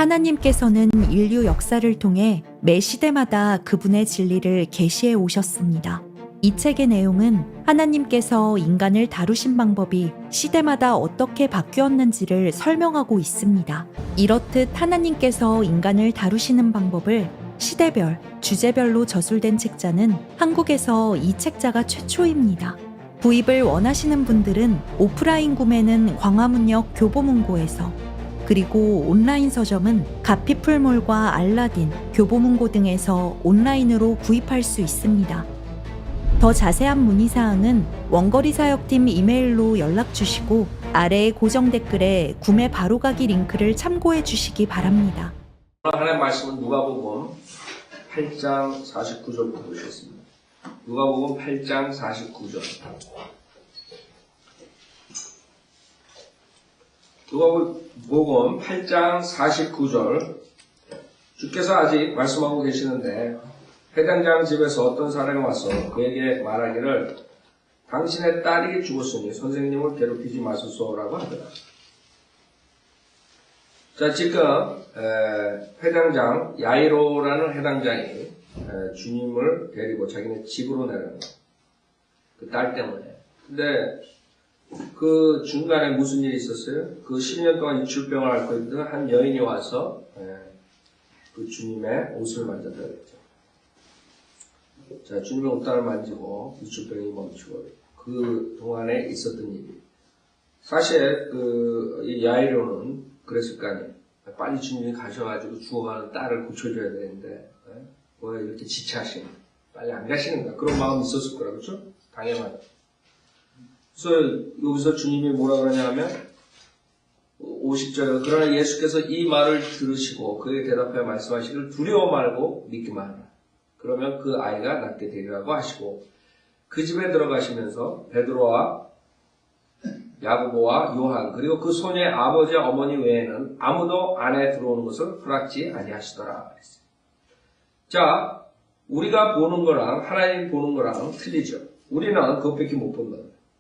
하나님께서는 인류 역사를 통해 매 시대마다 그분의 진리를 계시해 오셨습니다. 이 책의 내용은 하나님께서 인간을 다루신 방법이 시대마다 어떻게 바뀌었는지를 설명하고 있습니다. 이렇듯 하나님께서 인간을 다루시는 방법을 시대별, 주제별로 저술된 책자는 한국에서 이 책자가 최초입니다. 구입을 원하시는 분들은 오프라인 구매는 광화문역 교보문고에서, 그리고 온라인 서점은 가피풀몰과 알라딘, 교보문고 등에서 온라인으로 구입할 수 있습니다. 더 자세한 문의사항은 원거리 사역팀 이메일로 연락 주시고 아래의 고정 댓글에 구매 바로가기 링크를 참고해 주시기 바랍니다. 하나님의 말씀은 누가복음 8장 49절부터 보시겠습니다. 누가복음 8장 49절. 누가복음 8장 49절. 주께서 아직 말씀하고 계시는데 회당장 집에서 어떤 사람이 와서 그에게 말하기를 당신의 딸이 죽었으니 선생님을 괴롭히지 마소서라고 하더라. 자, 지금 회당장 야이로라는 회당장이 주님을 데리고 자기네 집으로 내려간 거예요. 그 딸 때문에. 근데 그 중간에 무슨 일이 있었어요? 그 10년 동안 유출병을 앓고 있던 한 여인이 와서 그 주님의 옷을 만졌다 그랬죠. 자, 주님의 옷단을 만지고 유출병이 멈추고 그 동안에 있었던 일이. 사실 이 야이로는 그랬을 거 아니에요. 빨리 주님이 가셔가지고 죽어가는 딸을 고쳐줘야 되는데 왜 이렇게 지체하시는 거야? 빨리 안 가시는가? 그런 마음이 있었을 거라, 그렇죠? 당연하다. 그래서 여기서 주님이 뭐라 그러냐 하면 50절, 그러나 예수께서 이 말을 들으시고 그에 대답하여 말씀하시기를 두려워 말고 믿기만 하라. 그러면 그 아이가 낫게 되리라고 하시고 그 집에 들어가시면서 베드로와 야고보와 요한 그리고 그 소녀의 아버지와 어머니 외에는 아무도 안에 들어오는 것을 허락지 아니하시더라. 자, 우리가 보는 거랑 하나님 보는 거랑 틀리죠. 우리는 그것밖에 못 본다.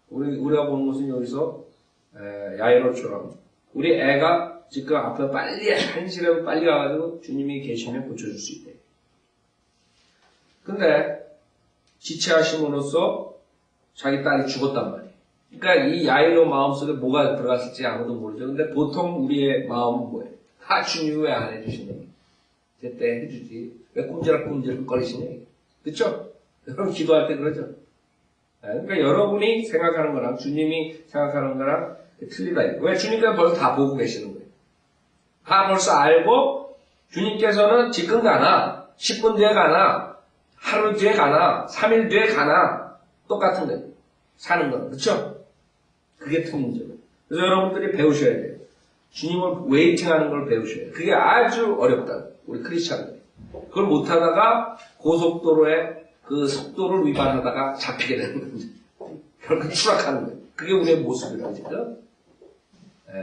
우리가 보는 것은 여기서 야이로처럼 우리 애가 지금 앞에 빨리 한시라도 빨리 와가지고 주님이 계시면 고쳐줄 수 있대. 근데 지체하심으로써 자기 딸이 죽었단 말이에요. 그러니까 이 야이로 마음속에 뭐가 들어갔을지 아무도 모르죠. 근데 보통 우리의 마음은 뭐예요? 주님 왜 안 해주시냐? 제때 해주지. 왜 꼼지락꼼지락 거리시냐? 그렇죠? 여러분 기도할 때 그러죠. 그러니까 여러분이 생각하는 거랑 주님이 생각하는 거랑 틀리다. 왜? 주님께서 벌써 다 보고 계시는 거예요. 다 벌써 알고 주님께서는 지금 가나 10분 뒤에 가나 하루 뒤에 가나 3일 뒤에 가나 똑같은 거예요. 사는 거는. 그렇죠? 그게 틀린 점이에요. 그래서 여러분들이 배우셔야 돼요. 주님을 웨이팅하는 걸 배우셔야 돼요. 그게 아주 어렵다. 우리 크리스찬들. 그걸 못하다가 고속도로에 그 속도를 위반하다가 잡히게 되는 거죠. 결국 추락하는 거예요. 그게 우리의 모습이라고 지금.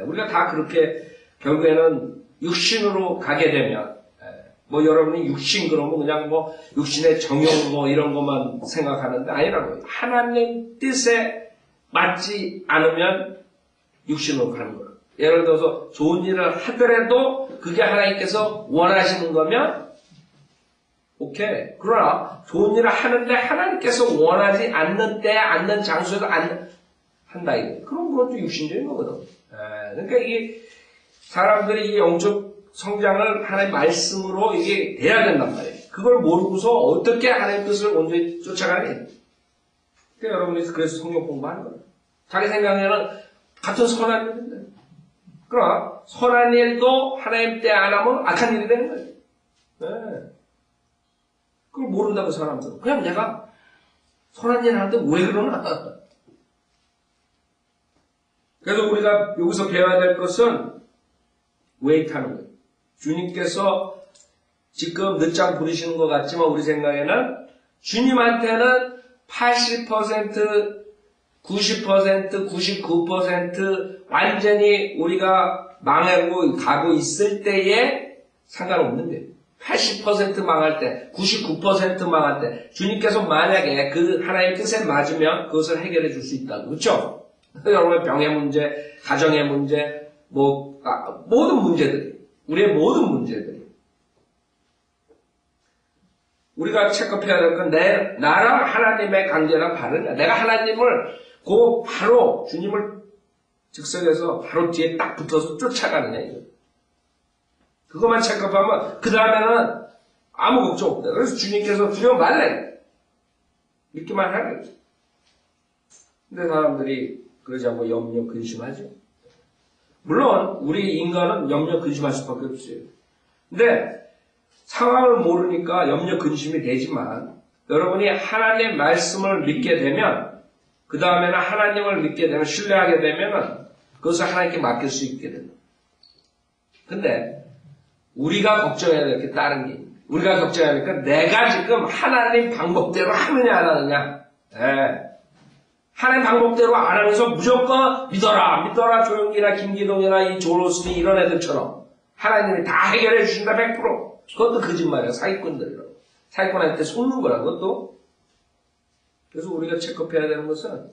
우리가 다 그렇게 결국에는 육신으로 가게 되면 뭐 여러분이 육신 그러면 그냥 뭐 육신의 정욕 뭐 이런 것만 생각하는데 아니라고요. 하나님 뜻에 맞지 않으면 육신으로 가는 거예요. 예를 들어서 좋은 일을 하더라도 그게 하나님께서 원하시는 거면 오케이. 그러나 좋은 일을 하는데 하나님께서 원하지 않는 때, 않는 장소에서 한다 이게. 그럼 그것도 육신적인 거거든. 그러니까 이게 사람들이 이 영적 성장을 하나님의 말씀으로 이게 돼야 된단 말이에요. 그걸 모르고서 어떻게 하나님의 뜻을 온전히 쫓아가냐. 그러니까 여러분이 그래서 성경 공부하는 거예요. 자기 생각에는 같은 선한 일인데. 그러나 선한 일도 하나님 때 안 하면 악한 일이 되는 거예요. 네. 그걸 모른다고 사람들은. 그냥 내가 선한 일 하는데 왜 그러나. 그래서 우리가 여기서 배워야 될 것은 웨이트하는 거예요. 주님께서 지금 늦장 부리시는 것 같지만 우리 생각에는 주님한테는 80%, 90%, 99% 완전히 우리가 망하고 가고 있을 때에 상관없는 거예요. 80% 망할 때, 99% 망할 때 주님께서 만약에 그 하나님의 뜻에 맞으면 그것을 해결해 줄 수 있다. 그렇죠? 여러분의 병의 문제, 가정의 문제, 모든 문제들이 우리의 모든 문제들이. 우리가 체크해야 될 건 나랑 하나님의 관계랑 다르냐. 내가 하나님을 바로 주님을 즉석에서 바로 뒤에 딱 붙어서 쫓아가느냐. 이거. 그것만 체크하면 그 다음에는 아무 걱정 없다. 그래서 주님께서 두려워 말래. 믿기만 하래. 근데 사람들이 그러지 않고 염려 근심하죠. 물론 우리 인간은 염려 근심할 수밖에 없어요. 근데 상황을 모르니까 염려 근심이 되지만 여러분이 하나님의 말씀을 믿게 되면 그 다음에는 하나님을 믿게 되면 신뢰하게 되면 그것을 하나님께 맡길 수 있게 됩니다. 근데 우리가 걱정해야 될 게 다른 게 있습니다. 우리가 걱정해야 될 건 내가 지금 하나님 방법대로 하느냐 안 하느냐. 하나님 방법대로 안 하면서 무조건 믿어라 조영기나 김기동이나 이 조로스니 이런 애들처럼 하나님이 다 해결해 주신다 100%. 그것도 거짓말이야. 사기꾼들이라고. 사기꾼한테 속는 거라 그것도. 그래서 우리가 체크해야 되는 것은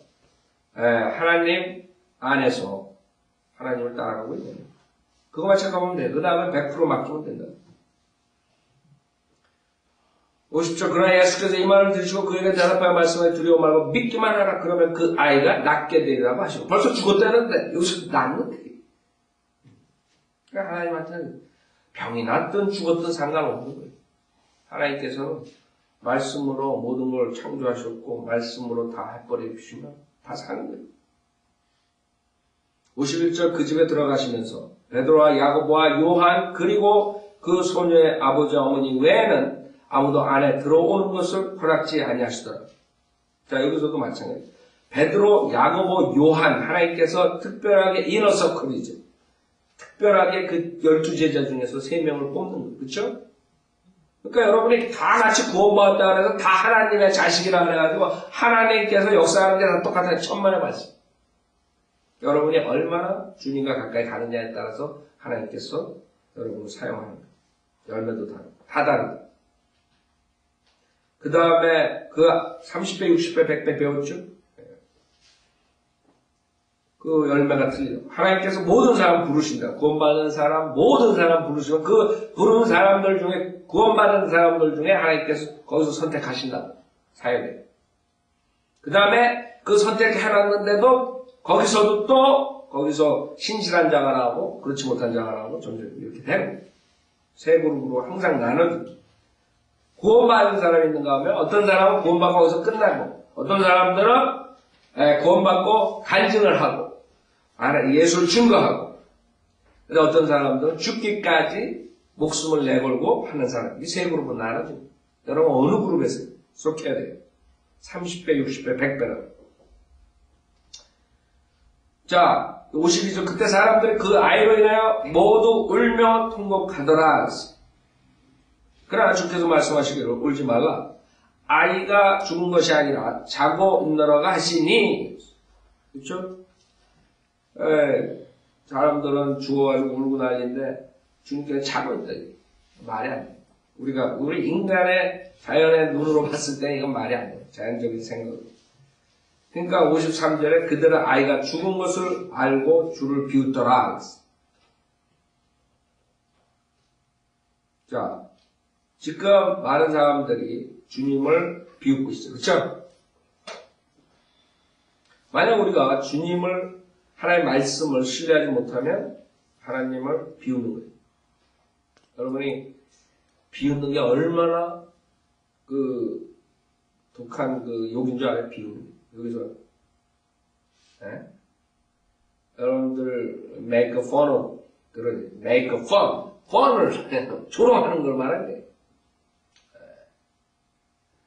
하나님 안에서 하나님을 따라가고 있는 거예요. 그것만 체크하면 돼. 그 다음에 100% 맡기면 된다. 50절 그러나 예수께서 이 말을 들으시고 그에게 대답하여 말씀에 두려워 말고 믿기만 하라. 그러면 그 아이가 낫게 되리라고 하시고 벌써 죽었다는데 여기서 낫는데. 그러니까 하나님한테는 병이 났든 죽었든 상관없는 거예요. 하나님께서 말씀으로 모든 걸 창조하셨고 말씀으로 다 해버려 주시면 다 사는 거예요. 51절 그 집에 들어가시면서 베드로와 야고보와 요한 그리고 그 소녀의 아버지와 어머니 외에는 아무도 안에 들어오는 것을 허락지 아니하시더라. 자, 여기서도 마찬가지예요. 베드로, 야고보, 요한 하나님께서 특별하게 이너서클이죠. 특별하게 그 12제자 중에서 3명을 뽑는 거예요. 그렇죠? 그러니까 여러분이 다 같이 구원받았다 그래서 다 하나님의 자식이라 그래가지고 하나님께서 역사하는 게 다 똑같아요. 천만의 말씀. 여러분이 얼마나 주님과 가까이 가느냐에 따라서 하나님께서 여러분을 사용하는 거예요. 열매도 다르고 다 다르다. 그 다음에 그 30배, 60배, 100배 배웠죠? 그 열매가 틀리다. 하나님께서 모든 사람 부르신다. 구원받은 사람, 모든 사람 부르시면 그 부르는 사람들 중에, 구원받은 사람들 중에 하나님께서 거기서 선택하신다. 사역에. 그 다음에 그 선택해놨는데도 거기서 신실한 자가 나오고, 그렇지 못한 자가 나오고, 점점 이렇게 되는 거예요. 세 그룹으로 항상 나눠져. 구원받은 사람이 있는가 하면 어떤 사람은 구원받고 거기서 끝나고 어떤 사람들은 구원받고 간증을 하고 예수를 증거하고 근데 어떤 사람들은 죽기까지 목숨을 내걸고 하는 사람 이 세 그룹으로 나눠집니다. 여러분 어느 그룹에 속해야 돼요? 30배, 60배, 100배라고. 자 52절 그때 사람들이 그 아이로 인하여 모두 울며 통곡하더라. 그러나 주께서 말씀하시기를 울지 말라. 아이가 죽은 것이 아니라 자고 있느라고 하시니. 그렇죠? 사람들은 죽어가지고 울고 난리인데 주님께서 자고 있다. 말이 안 돼. 우리 인간의 자연의 눈으로 봤을 때 이건 말이 안 돼. 자연적인 생각으로. 그러니까 53절에 그들은 아이가 죽은 것을 알고 주를 비웃더라. 자. 지금 많은 사람들이 주님을 비웃고 있어요. 그렇죠? 만약 우리가 주님을 하나님의 말씀을 신뢰하지 못하면 하나님을 비웃는 거예요. 여러분이 비웃는 게 얼마나 그 독한 그 욕인 줄 알아요? 비웃는 게. 여기서 여러분들 make fun of 그러지. make fun. fun을 조롱하는 걸 말하는 거예요.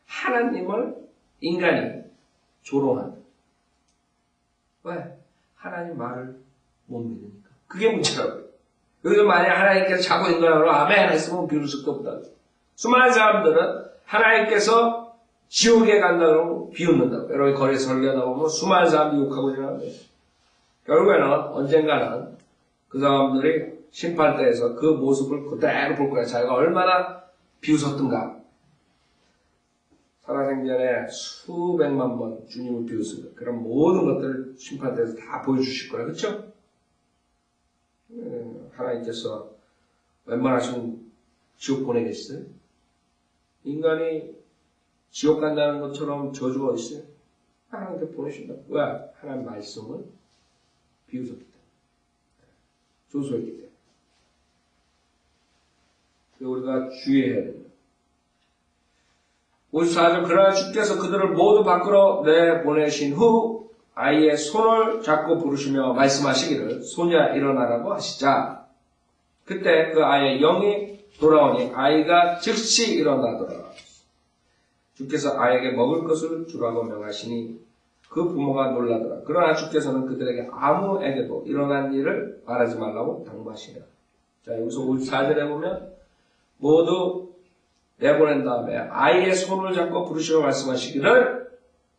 하나님을 인간이 조롱한다. 왜? 하나님 말을 못 믿으니까. 그게 문제라고요. 여기서 만약 하나님께서 자고 있는 거라고 아멘 했으면 비울 수도 없다. 수많은 사람들은 하나님께서 지옥에 간다고 비웃는다고. 여러분 거리에서 설교하다보면 수많은 사람들이 욕하고 지나가는데 결국에는 언젠가는 그 사람들이 심판대에서 그 모습을 그대로 볼 거야. 자기가 얼마나 비웃었던가. 살아생전에 수백만 번 주님을 비웃습니다. 그런 모든 것들을 심판대에서 다 보여주실 거예요. 그렇죠? 하나님께서 웬만하시면 지옥 보내겠어요? 인간이 지옥 간다는 것처럼 저주가 어디 있어요? 하나님께 보내신다. 왜? 하나님 말씀을 비웃었기 때문에. 조소했기 때문에. 우리가 주의해야 됩니다. 54절 그러나 주께서 그들을 모두 밖으로 내보내신 후 아이의 손을 잡고 부르시며 말씀하시기를 소냐 일어나라고 하시자 그때 그 아이의 영이 돌아오니 아이가 즉시 일어나더라. 주께서 아이에게 먹을 것을 주라고 명하시니 그 부모가 놀라더라. 그러나 주께서는 그들에게 아무에게도 일어난 일을 말하지 말라고 당부하시니라. 자, 여기서 54절에 보면 모두 내보낸 다음에 아이의 손을 잡고 부르시고 말씀하시기를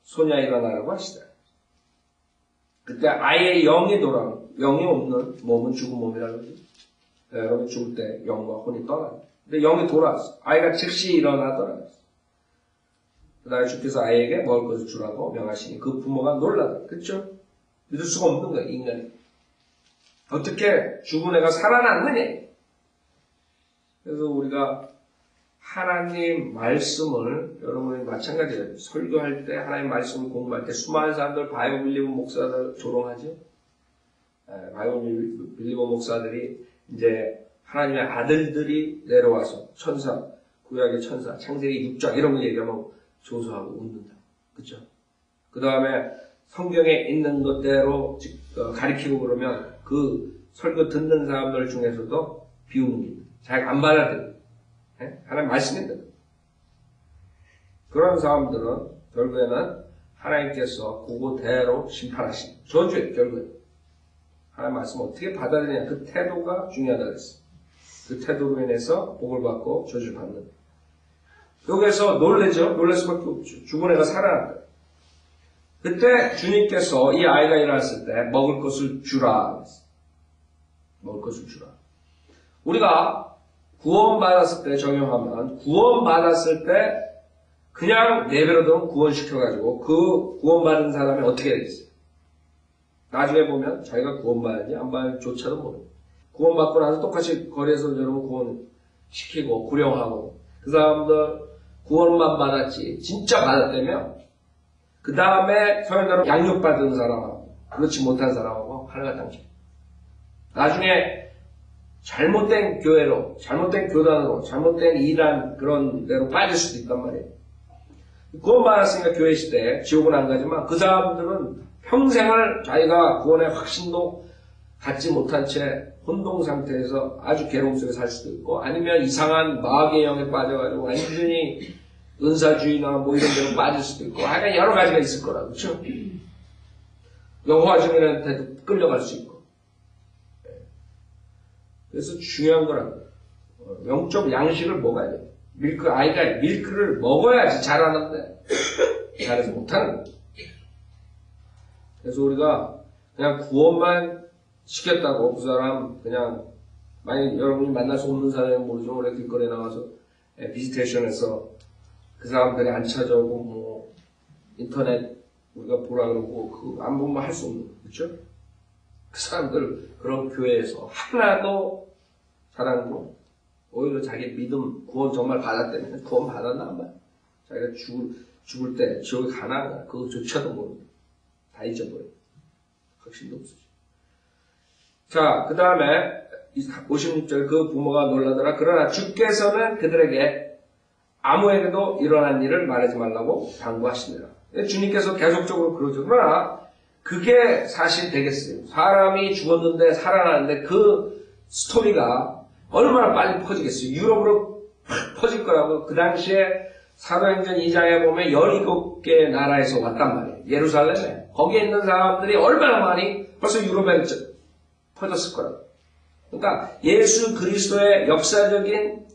소냐 일어나라고 하시다. 그때 아이의 영이 돌아오는, 영이 없는 몸은 죽은 몸이라는 거죠. 여러분 죽을 때 영과 혼이 떠나요. 근데 영이 돌아왔어. 아이가 즉시 일어나더라. 그 다음에 주께서 아이에게 먹을 것을 주라고 명하시니 그 부모가 놀라더라. 그렇죠? 믿을 수가 없는 거예요, 인간이. 어떻게 죽은 애가 살아났느냐. 그래서 우리가 하나님 말씀을 여러분이 마찬가지예요. 설교할 때 하나님 말씀을 공부할 때 수많은 사람들 바이블 빌리버 목사들 조롱하죠. 바이블 빌리버 목사들이 이제 하나님의 아들들이 내려와서 천사, 구약의 천사, 창세기 6장 이런 거 얘기하면 조소하고 웃는다. 그렇죠? 그 다음에 성경에 있는 것대로 가리키고 그러면 그 설교 듣는 사람들 중에서도 비웃는 게 있다. 잘 안 받아들여요. 하나님 말씀인데. 그런 사람들은 결국에는 하나님께서 그거대로 심판하신 저주예요, 결국에. 하나님 말씀을 어떻게 받아들이냐. 그 태도가 중요하다 그랬어요. 그 태도로 인해서 복을 받고 저주를 받는. 여기에서 놀래죠? 놀랄 수밖에 없죠. 죽은 애가 살아난다. 그때 주님께서 이 아이가 일어났을 때 먹을 것을 주라 그랬어요. 먹을 것을 주라. 우리가 구원받았을 때 적용하면 구원받았을 때 그냥 내버려두면 구원시켜가지고 그 구원받은 사람이 어떻게 되겠어요? 나중에 보면 자기가 구원받았는지 안 받았는지조차도 모르고 구원받고 나서 똑같이 거리에서 여러분 구원시키고 구령하고 그 사람들 구원만 받았지 진짜 받았다면 그 다음에 성현대로 양육받은 사람하고 그렇지 못한 사람하고 하나가 당겨. 나중에 잘못된 교회로, 잘못된 교단으로, 잘못된 이단 그런 데로 빠질 수도 있단 말이에요. 구원받았으니까 교회 시대에 지옥은 안 가지만 그 사람들은 평생을 자기가 구원의 확신도 갖지 못한 채 혼동 상태에서 아주 괴로움 속에 살 수도 있고 아니면 이상한 마귀의 영에 빠져가지고 완전히 은사주의나 뭐 이런 데로 빠질 수도 있고 하여간 여러 가지가 있을 거라 그렇죠? 여호와 증인한테도 끌려갈 수 있고 그래서 중요한 거란 영적 양식을 먹어야 돼. 아이가 밀크를 먹어야지 잘하는데 잘해서 못하는 거야. 그래서 우리가 그냥 구원만 시켰다고 그 사람 그냥 만약 여러분이 만날 수 없는 사람은 모르죠. 원래 길거리에 나가서 비지테이션에서 그 사람들이 안 찾아오고 뭐 인터넷 우리가 보라 그러고 안 보면 할 수 없는 거 그렇죠? 그 사람들 그런 교회에서 하나도 잘하는 오히려 자기 믿음 구원 정말 받았다면 구원 받았나 안 받아. 자기가 죽을 때 지옥에 가나 그거조차도 모르고 다 잊어버려. 확신도 없어져. 자, 그 다음에 56절 그 부모가 놀라더라. 그러나 주께서는 그들에게 아무에게도 일어난 일을 말하지 말라고 당부하시니라. 주님께서 계속적으로 그러죠. 그러나 그게 사실 되겠어요. 사람이 죽었는데 살아나는데 그 스토리가 얼마나 빨리 퍼지겠어요. 유럽으로 퍼질 거라고. 그 당시에 사도행전 2장에 보면 17개 나라에서 왔단 말이에요. 예루살렘에. 거기에 있는 사람들이 얼마나 많이 벌써 유럽에 퍼졌을 거라고. 그러니까 예수 그리스도의 역사적인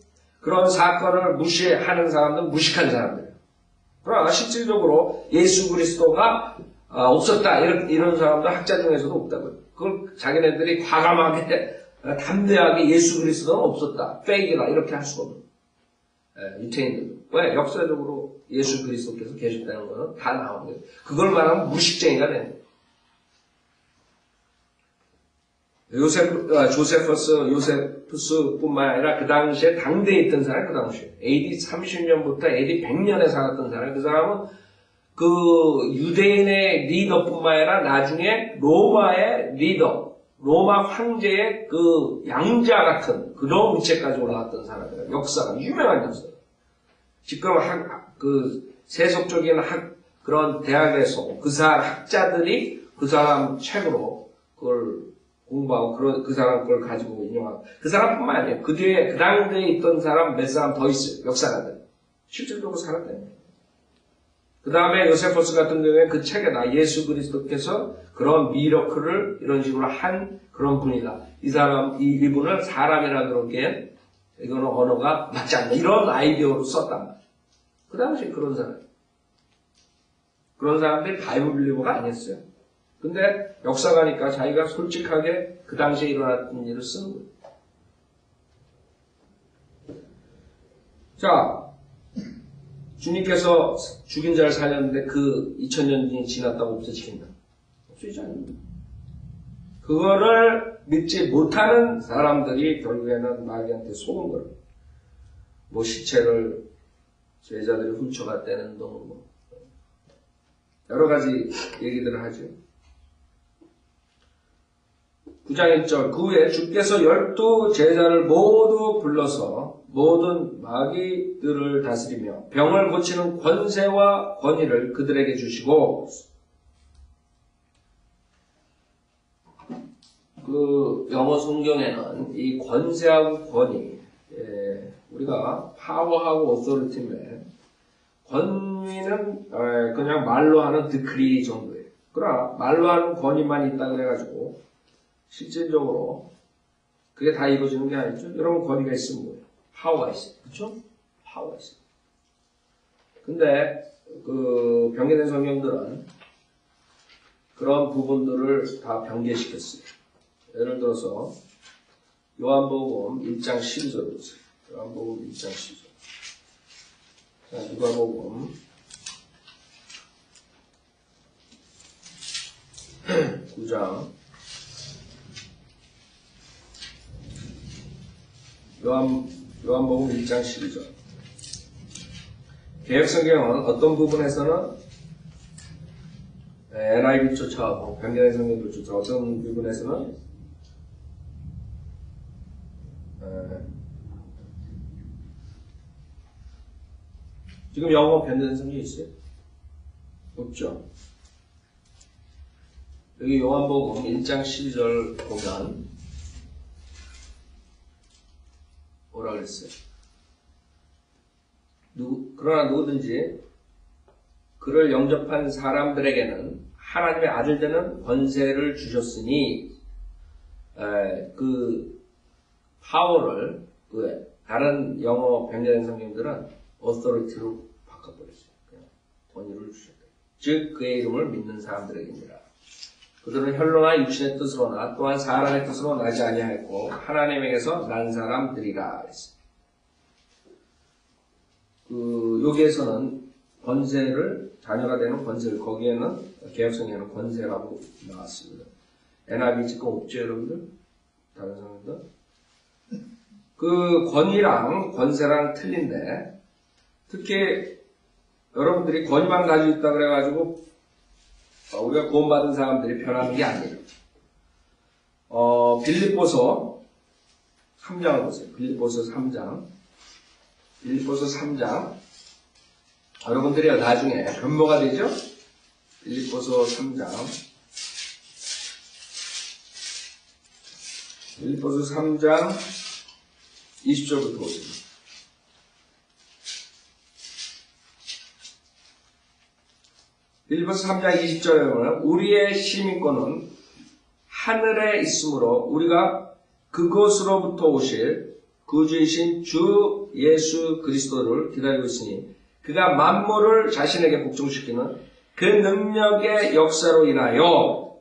그런 사건을 무시하는 사람들은 무식한 사람들이에요. 그러나 실질적으로 예수 그리스도가 없었다 이런 사람도 학자 중에서도 없다고요. 그걸 자기네들이 과감하게 담대하게 예수 그리스도는 없었다, 페이크다 이렇게 할 수가 없는 유태인들. 왜? 역사적으로 예수 그리스도께서 계셨다는 거는 다 나오는 거예요. 그걸 말하면 무식쟁이가 되는 거예요. 요세푸스뿐만 아니라 그 당시에 당대에 있던 사람, 그 당시에 AD 30년부터 AD 100년에 살았던 사람, 그 사람은 그 유대인의 리더뿐만 아니라 나중에 로마의 리더, 로마 황제의 그 양자 같은 그런 위치까지 올라갔던 사람이에요. 역사가 유명한 역사. 지금 그 세속적인 그런 대학에서 그 사람 학자들이 그 사람 책으로 그걸 공부하고 그 사람 걸 가지고 인용하고 그 사람뿐만 아니에요. 그 뒤에 그 당대에 있던 사람 몇 사람 더 있어요. 역사가들. 실질적으로 살았다는 거예요. 그 다음에 요세포스 같은 경우에 그 책에다 예수 그리스도께서 그런 미러클을 이런 식으로 한 그런 분이다. 이분을 사람이라 그러기엔 이거는 언어가 맞지 않는 이런 아이디어로 썼단 말이에요. 그 당시에 그런 사람들이 바이블 빌리버가 아니었어요. 근데 역사가니까 자기가 솔직하게 그 당시에 일어났던 일을 쓰는 거예요. 자, 주님께서 죽인 자를 살렸는데 그 2000년이 지났다고 없어지겠나? 없어지지 않는다. 그거를 믿지 못하는 사람들이 결국에는 마귀한테 속은 거예요. 뭐 시체를 제자들이 훔쳐갔다는 동 여러 가지 얘기들을 하죠. 9장 1절 그 후에 주께서 12 제자를 모두 불러서 모든 마귀들을 다스리며 병을 고치는 권세와 권위를 그들에게 주시고 그 영어 성경에는 이 권세하고 권위 우리가 파워하고 오토리티인데 권위는 그냥 말로 하는 디크리 정도예요. 그러나 말로 하는 권위만 있다 그래가지고 실질적으로 그게 다 이루어지는 게 아니죠. 여러분 권위가 있으면 뭐예요? 파워가 있어요. 그렇죠? 파워가 있어요. 근데 그 변개된 성경들은 그런 부분들을 다 변개시켰어요. 예를 들어서 요한복음 1장 12절을 보세요. 요한복음 1장 12절. 자, 누가복음 9장 요한복음 1장 12절. 개역성경은 어떤 부분에서는 NIV 쫓아가고 변개된 성경도 쫓아가고 어떤 부분에서는 지금 영어 변개된 성경이 있어요? 없죠. 여기 요한복음 1장 12절 보면 뭐라 그랬어요? 그러나 누구든지 그를 영접한 사람들에게는 하나님의 아들 되는 권세를 주셨으니 그 파워를 다른 영어 변개된 성경들은 authority로 바꿔버렸어요. 그냥 권위를 주셨다. 즉 그의 이름을 믿는 사람들에게니라. 그들은 혈로나 육신의 뜻으로나 또한 사람의 뜻으로 나지 아니하였고 하나님에게서 난 사람들이라 했습니다. 여기에서는 권세를 자녀가 되는 권세를 거기에는 개혁성에는 권세라고 나왔습니다. NIV 지금 없죠 여러분들? 다른 사람들? 그 권위랑 권세랑 틀린데 특히 여러분들이 권위만 가지고 있다 그래가지고 우리가 구원받은 사람들이 변하는 게 아니에요. 빌립보서 3장을 보세요. 빌립보서 3장. 여러분들이 나중에 변모가 되죠? 빌립보서 3장. 빌립보서 3장 20절부터 보세요. 빌립보서 3장 20절에 보면 우리의 시민권은 하늘에 있으므로 우리가 그곳으로부터 오실 구주이신 주 예수 그리스도를 기다리고 있으니 그가 만물을 자신에게 복종시키는 그 능력의 역사로 인하여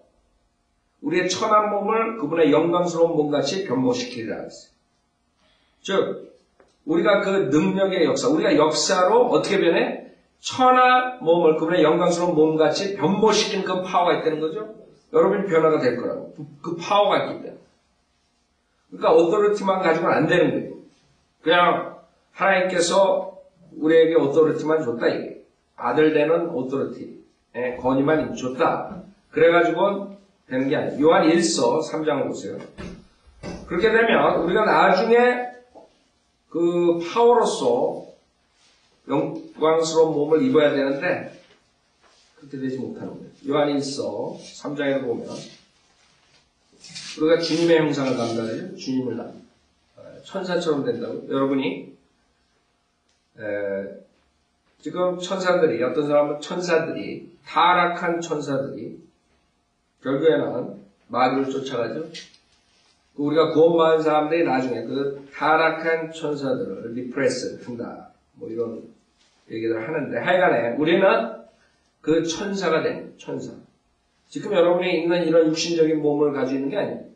우리의 천한 몸을 그분의 영광스러운 몸같이 변모시키리라 했어요. 즉 우리가 그 능력의 역사, 우리가 역사로 어떻게 변해? 천한 몸을 그분의 영광스러운 몸같이 변모시키는 그 파워가 있다는 거죠. 여러분이 변화가 될 거라고. 그 파워가 있기 때문에. 그러니까 어토리티만 가지고는 안 되는 거예요. 그냥 하나님께서 우리에게 어토리티만 줬다 이게. 아들 되는 어토리티, 권위만 줬다. 그래가지고 되는 게 아니에요. 요한 1서 3장을 보세요. 그렇게 되면 우리가 나중에 그 파워로서 영광스러운 몸을 입어야 되는데 그렇게 되지 못하는 거예요. 요한 1서 3장에 보면 우리가 주님의 형상을 담당해요. 주님을 담당. 천사처럼 된다고. 여러분이 지금 천사들이 어떤 사람은 천사들이 타락한 천사들이 결국에는 마귀를 쫓아가죠. 우리가 구원받은 사람들이 나중에 그 타락한 천사들을 리프레스 한다. 뭐 이런 얘기를 하는데 하여간에 우리는 그 천사가 된 천사. 지금 여러분이 있는 이런 육신적인 몸을 가지고 있는 게 아니에요.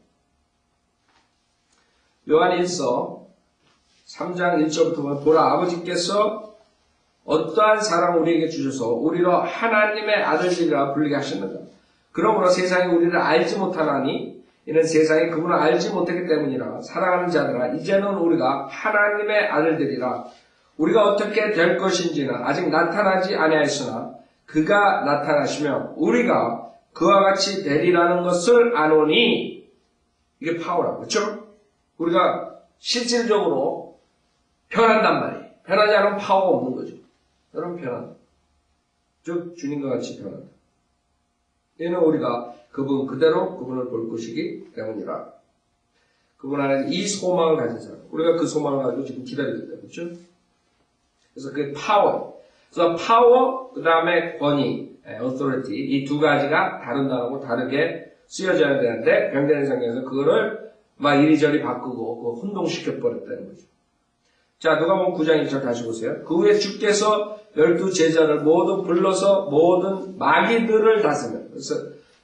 요한 1서 3장 1절부터 보면 보라 아버지께서 어떠한 사랑을 우리에게 주셔서 우리로 하나님의 아들들이라 불리게 하셨는가. 그러므로 세상이 우리를 알지 못하나니 이는 세상이 그분을 알지 못했기 때문이라. 사랑하는 자들아 이제는 우리가 하나님의 아들들이라. 우리가 어떻게 될 것인지는 아직 나타나지 아니하였으나 그가 나타나시면 우리가 그와 같이 되리라는 것을 아노니. 이게 파워라고. 그렇죠? 우리가 실질적으로 변한단 말이에요. 변하지 않으면 파워가 없는 거죠. 여러분 변한다. 즉 주님과 같이 변한다. 이는 우리가 그분 그대로 그분을 볼 것이기 때문이라. 그분 안에서 이 소망을 가진 사람. 우리가 그 소망을 가지고 지금 기다리고 있다. 그렇죠? 그래서 그 파워. 그래서 파워, 그 다음에 권위, authority. 이 두 가지가 다른 단어고 다르게 쓰여져야 되는데 병되는 성경에서 그거를 막 이리저리 바꾸고 혼동시켜버렸다는 거죠. 자, 누가복음 9장 1절 다시 보세요. 그 후에 주께서 12 제자를 모두 불러서 모든 마귀들을 다스며. 그래서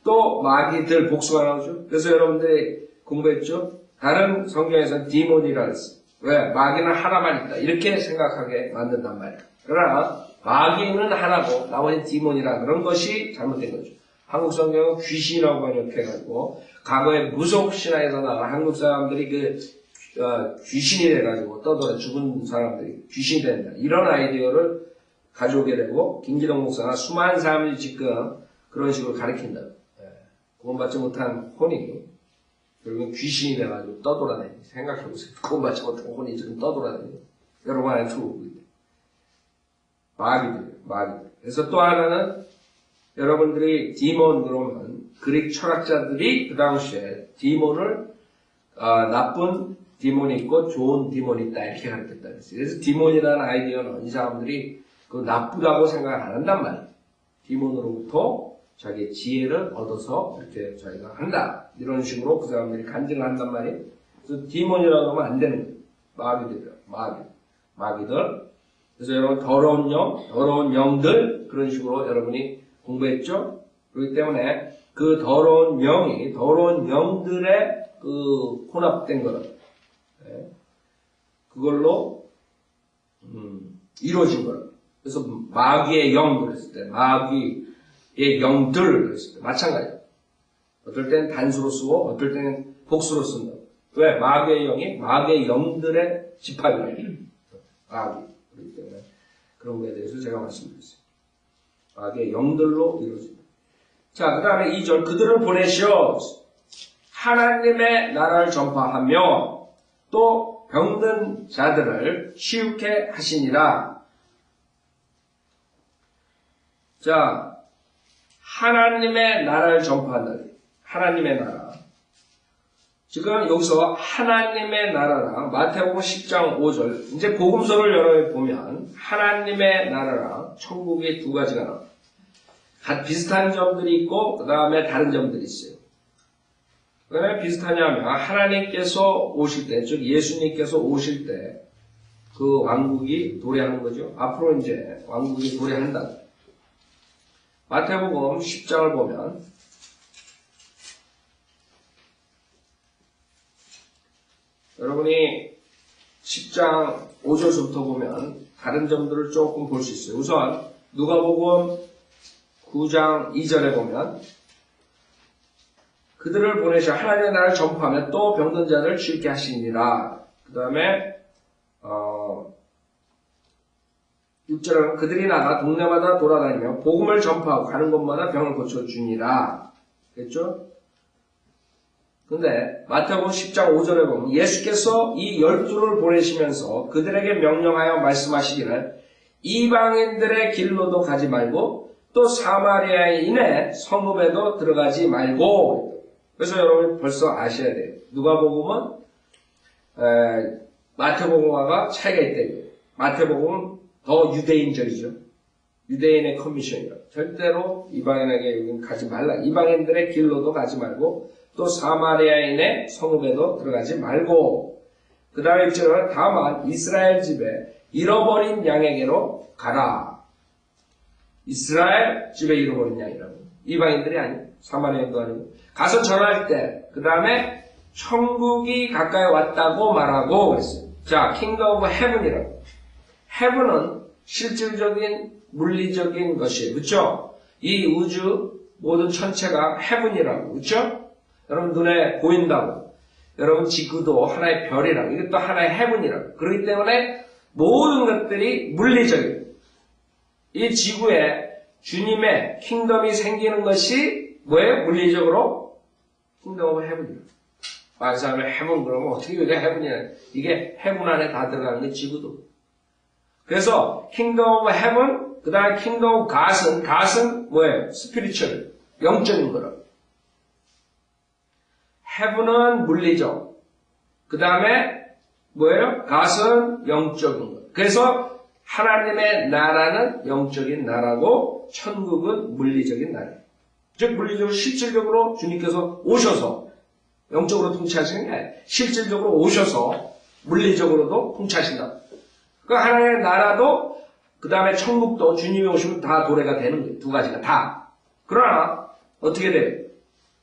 또 마귀들 복수가 나오죠. 그래서 여러분들이 공부했죠. 다른 성경에서는 디몬이라 그랬어요. 왜? 마귀는 하나만 있다. 이렇게 생각하게 만든단 말이에요. 그러나 마귀는 하나고 나머지는 디몬이라 그런 것이 잘못된 거죠. 한국 성경은 귀신이라고 번역해가지고 과거에 무속신화에서 나온 한국 사람들이 귀신이 돼가지고 떠돌아 죽은 사람들이 귀신이 된다. 이런 아이디어를 가져오게 되고 김기동 목사가 수많은 사람들이 지금 그런 식으로 가르친다. 구원받지 못한 혼이 결국은 귀신이 돼가지고 떠돌아다니. 생각해보세요. 구원받지 못한 혼이 지금 떠돌아다니. 여러분 안에 들어오고 있네. 마귀들. 그래서 또 하나는 여러분들이 디몬 그러면 그릭 철학자들이 그 당시에 디몬을 나쁜 디몬이 있고 좋은 디몬이 있다 이렇게 가르쳤다 그랬어요. 그래서 디몬이라는 아이디어는 이 사람들이 그 나쁘다고 생각을 안 한단 말이에요. 디몬으로부터 자기의 지혜를 얻어서 이렇게 자기가 한다. 이런 식으로 그 사람들이 간증을 한단 말이에요. 그래서 디몬이라고 하면 안 되는 거예요. 마귀들. 그래서 여러분 더러운 영들 그런 식으로 여러분이 공부했죠? 그렇기 때문에 그 더러운 영들의 그 혼합된 거는 그걸로 이루어진 거예요. 그래서 마귀의 영 그랬을 때, 마귀의 영들 그랬을 때 마찬가지예요. 어떨 땐 단수로 쓰고 어떨 땐 복수로 쓴다. 왜? 마귀의 영들의 집합이에요. 마귀. 그렇기 때문에 그런 거에 대해서 제가 말씀드렸어요. 마귀의 영들로 이루어집니다. 자, 그 다음에 2절 그들을 보내시어 하나님의 나라를 전파하며 또 병든 자들을 치유케 하시니라. 자, 하나님의 나라를 전파한다. 하나님의 나라. 지금 여기서 하나님의 나라랑 마태복음 10장 5절 이제 복음서를 여러 개 보면 하나님의 나라랑 천국의 두 가지가 나와요. 비슷한 점들이 있고 그 다음에 다른 점들이 있어요. 왜 비슷하냐면 하나님께서 오실 때, 즉 예수님께서 오실 때 그 왕국이 도래하는 거죠. 앞으로 이제 왕국이 도래한다. 마태복음 10장을 보면 여러분이 10장 5절부터 보면 다른 점들을 조금 볼 수 있어요. 우선 누가복음 9장 2절에 보면 그들을 보내셔 하나님의 나라를 전파하며 또 병든 자들을 치유케 하시니라. 그 다음에 6절은 그들이 나가 동네마다 돌아다니며 복음을 전파하고 가는 곳마다 병을 고쳐주니라. 됐죠? 근데 마태복음 10장 5절에 보면 예수께서 이 12를 보내시면서 그들에게 명령하여 말씀하시기를 이방인들의 길로도 가지 말고 또 사마리아인의 성읍에도 들어가지 말고. 그래서 여러분 벌써 아셔야 돼요. 누가복음은 마태복음과 차이가 있대요. 마태복음은 더 유대인적이죠. 유대인의 커미션이라. 절대로 이방인에게 가지 말라. 이방인들의 길로도 가지 말고 또 사마리아인의 성읍에도 들어가지 말고. 그 다음에 1절은 다만 이스라엘 집에 잃어버린 양에게로 가라. 이스라엘 집에 잃어버린 양이라고. 이방인들이 아니고 사마리아인도 아니고. 가서 전할 때 그 다음에 천국이 가까이 왔다고 말하고 그랬어요. 자, 킹덤 오브 헤븐이라고. 헤븐은 실질적인 물리적인 것이에요. 그렇죠? 이 우주 모든 천체가 헤븐이라고. 그렇죠? 여러분 눈에 보인다고. 여러분 지구도 하나의 별이라고. 이것도 하나의 헤븐이라고. 그렇기 때문에 모든 것들이 물리적이에요. 이 지구에 주님의 킹덤이 생기는 것이 뭐예요? 물리적으로 킹덤 오브 헤븐이에요. 많은 사람이 헤븐 그러면 어떻게 이게 헤븐이야? 이게 헤븐 안에 다 들어가는 게 지구도. 그래서 킹덤 오브 헤븐, 그 다음에 킹덤 오브 갓은 뭐예요? 스피리추얼, 영적인 거라고. 헤븐은 물리적. 그 다음에 뭐예요? 갓은 영적인 거. 그래서 하나님의 나라는 영적인 나라고 천국은 물리적인 나라예요. 즉 물리적으로 실질적으로 주님께서 오셔서 영적으로 통치하시는 게 아니에요. 실질적으로 오셔서 물리적으로도 통치하신다. 그 하나님의 나라도 그 다음에 천국도 주님이 오시면 다 도래가 되는 거예요. 두 가지가 다. 그러나 어떻게 돼요?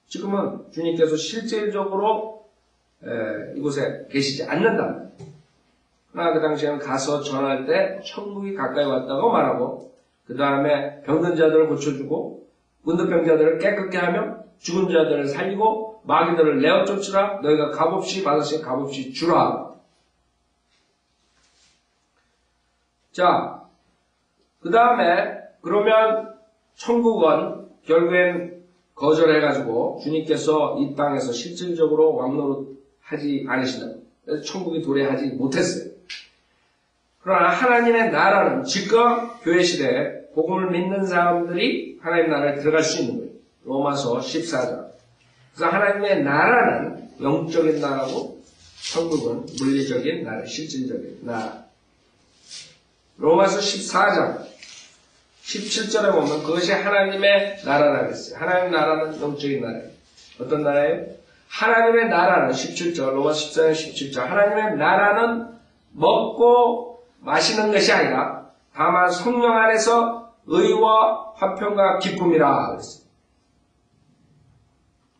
지금은 주님께서 실질적으로 이곳에 계시지 않는다. 그러나 그 당시에는 가서 전할 때 천국이 가까이 왔다고 말하고 그 다음에 병든 자들을 고쳐주고 문득병자들을 깨끗게 하며 죽은 자들을 살리고 마귀들을 내어 쫓으라. 너희가 값없이 받으신 값없이 주라. 자, 그 다음에 그러면 천국은 결국엔 거절해가지고 주님께서 이 땅에서 실질적으로 왕노릇 하지 않으신다. 그래서 천국이 도래하지 못했어요. 그러나 하나님의 나라는 지금 교회 시대에 복음을 믿는 사람들이 하나님의 나라에 들어갈 수 있는 거예요. 로마서 14장. 그래서 하나님의 나라는 영적인 나라고 천국은 물리적인 나라, 실질적인 나라. 로마서 14장 17절에 보면 그것이 하나님의 나라라고 했어요. 하나님의 나라는 영적인 나라예요. 어떤 나라예요? 하나님의 나라는 17절, 로마서 14장 17절. 하나님의 나라는 먹고 마시는 것이 아니라 다만 성령 안에서 의와 화평과 기쁨이라 그랬어요.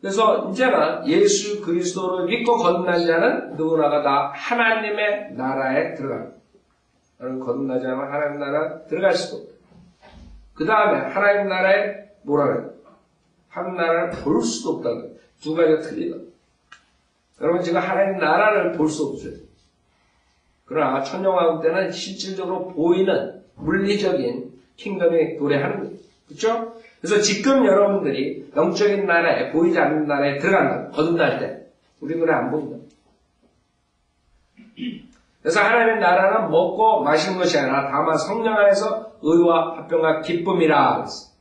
그래서 이제는 예수 그리스도를 믿고 거듭난 자는 누구나가 다 하나님의 나라에 들어갑니다. 여러분 거듭나지 않으면 하나님 나라 들어갈 수도 없다. 그 다음에 하나님 나라에 뭐라 그래요? 하나님 나라를 볼 수도 없다. 두 가지가 틀리다. 여러분 지금 하나님 나라를 볼 수 없어요. 그러나 천년왕국 때는 실질적으로 보이는 물리적인 킹덤이 도래하는 거예요. 그렇죠? 그래서 지금 여러분들이 영적인 나라에 보이지 않는 나라에 들어간다. 거듭날 때 우리 눈에 안 보인다. 그래서 하나님의 나라는 먹고 마시는 것이 아니라 다만 성령 안에서 의와 화평과 기쁨이라 그랬어요.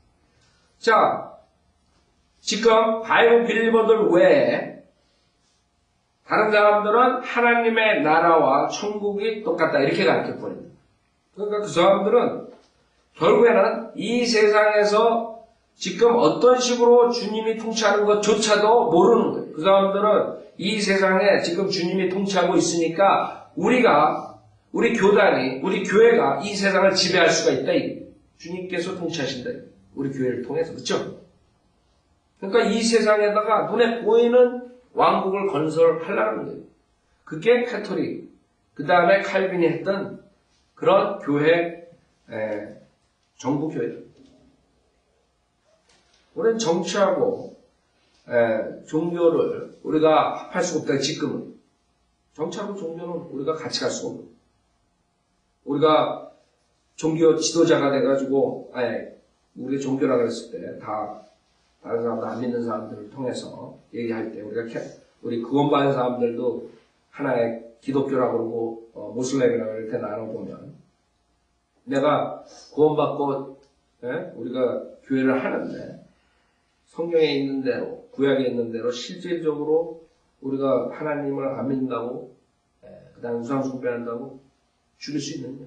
자, 지금 바이블 빌리버들 외에 다른 사람들은 하나님의 나라와 천국이 똑같다 이렇게 가르쳐버립니다. 그러니까 그 사람들은 결국에는 이 세상에서 지금 어떤 식으로 주님이 통치하는 것조차도 모르는 거예요. 그 사람들은 이 세상에 지금 주님이 통치하고 있으니까 우리 교단이, 우리 교회가 이 세상을 지배할 수가 있다. 주님께서 통치하신다. 우리 교회를 통해서. 그렇죠? 그러니까 이 세상에다가 눈에 보이는 왕국을 건설하려는 거예요. 그게 카톨릭, 그 다음에 칼빈이 했던 그런 교회, 정부 교회다. 우리는 정치하고 종교를 우리가 합할 수가 없다. 지금은 정치하고 종교는 우리가 같이 갈 수가 없는. 우리가 종교 지도자가 돼가지고 우리 종교라 그랬을 때 다 다른 사람들 안 믿는 사람들을 통해서 얘기할 때 우리 구원받은 사람들도 하나의 기독교라고 그러고 모슬렘이라고 이렇게 나눠보면 내가 구원받고 우리가 교회를 하는데 성경에 있는 대로 구약에 있는 대로 실질적으로 우리가 하나님을 안 믿는다고 그 다음에 우상 숭배한다고 죽일 수 있느냐.